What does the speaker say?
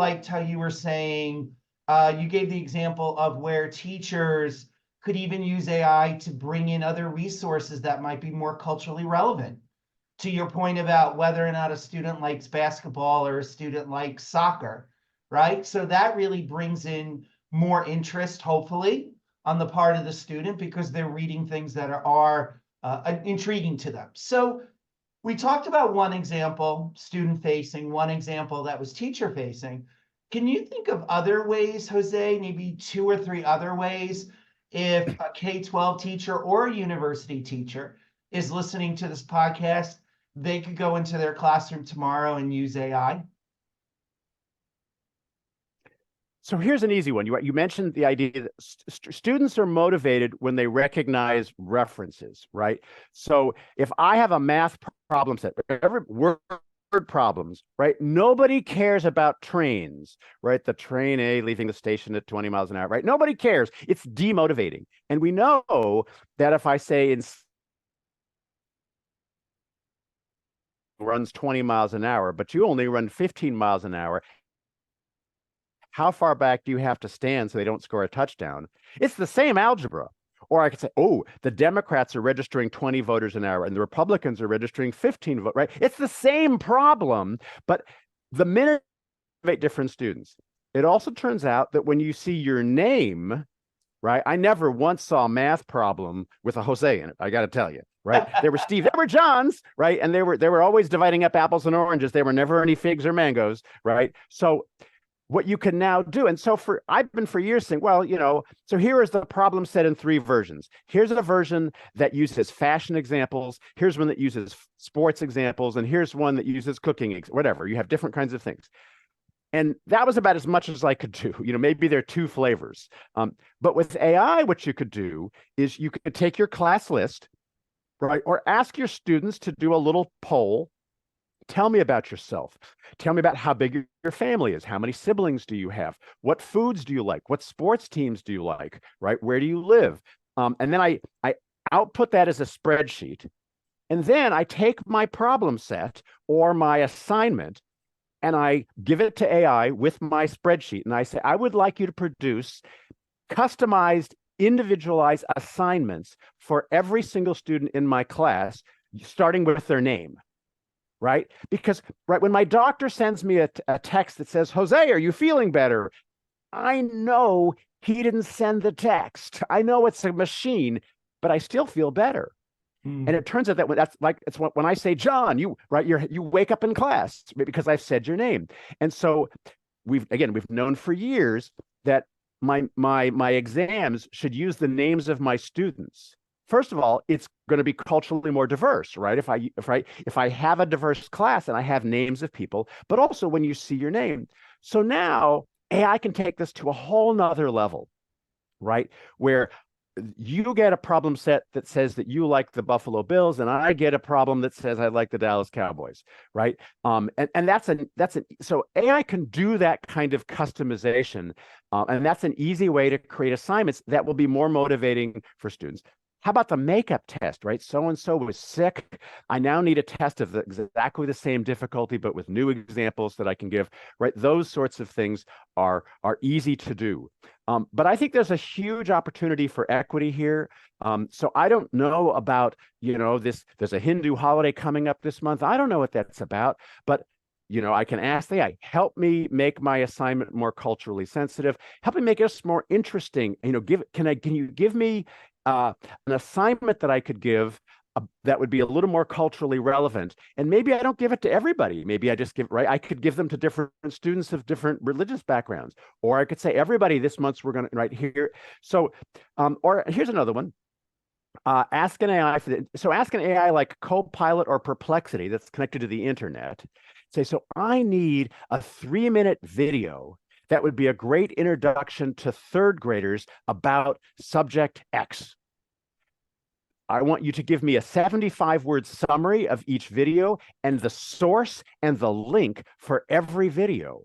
liked how you were saying, you gave the example of where teachers could even use AI to bring in other resources that might be more culturally relevant. To your point about whether or not a student likes basketball or a student likes soccer, right? So that really brings in more interest, hopefully, on the part of the student because they're reading things that are intriguing to them. So we talked about one example, student facing, one example that was teacher facing. Can you think of other ways, Jose, maybe 2 or 3 other ways, if a K-12 teacher or a university teacher is listening to this podcast, they could go into their classroom tomorrow and use AI? So here's an easy one. You mentioned the idea that students are motivated when they recognize references, right? So if I have a math problem set, every word problems, right? Nobody cares about trains, right? The train A leaving the station at 20 miles an hour, right? Nobody cares. It's demotivating. And we know that if I say runs 20 miles an hour, but you only run 15 miles an hour, how far back do you have to stand so they don't score a touchdown? It's the same algebra. Or I could say, oh, the Democrats are registering 20 voters an hour and the Republicans are registering 15 votes, right? It's the same problem, but the minute you make different students. It also turns out that when you see your name, right? I never once saw a math problem with a Jose in it, I got to tell you, right? There were Steve, there were Johns, right? And they were always dividing up apples and oranges. There were never any figs or mangoes, right? So what you can now do. And so I've been for years saying, well, so here is the problem set in 3 versions. Here's a version that uses fashion examples. Here's one that uses sports examples. And here's one that uses cooking, whatever. You have different kinds of things. And that was about as much as I could do. Maybe there are 2 flavors. But with AI, what you could do is you could take your class list, right? Or ask your students to do a little poll. Tell me about yourself. Tell me about how big your family is. How many siblings do you have? What foods do you like? What sports teams do you like? Right? Where do you live? And then I output that as a spreadsheet. And then I take my problem set or my assignment and I give it to AI with my spreadsheet. And I say, I would like you to produce customized, individualized assignments for every single student in my class, starting with their name. Right? Because when my doctor sends me a text that says, Jose, are you feeling better? I know he didn't send the text. I know it's a machine, but I still feel better. And it turns out that when I say, John, you wake up in class because I've said your name. And so we've known for years that my exams should use the names of my students. First of all, it's going to be culturally more diverse, right? If I have a diverse class and I have names of people, but also when you see your name. So now AI can take this to a whole nother level, right? Where you get a problem set that says that you like the Buffalo Bills, and I get a problem that says I like the Dallas Cowboys, right? And so AI can do that kind of customization, and that's an easy way to create assignments that will be more motivating for students. How about the makeup test, right? So-and-so was sick. I now need a test of exactly the same difficulty, but with new examples that I can give, right? Those sorts of things are easy to do. But I think there's a huge opportunity for equity here. So I don't know about, there's a Hindu holiday coming up this month. I don't know what that's about, but I can ask the AI, help me make my assignment more culturally sensitive. Help me make us more interesting. Can you give me an assignment that I could give that would be a little more culturally relevant? And maybe I don't give it to everybody. Maybe I just I could give them to different students of different religious backgrounds. Or I could say, everybody, this month we're going to, right here. So, or here's another one. Ask an AI ask an AI like Copilot or Perplexity that's connected to the internet. Say, so I need a 3-minute video that would be a great introduction to 3rd graders about subject X. I want you to give me a 75-word summary of each video and the source and the link for every video.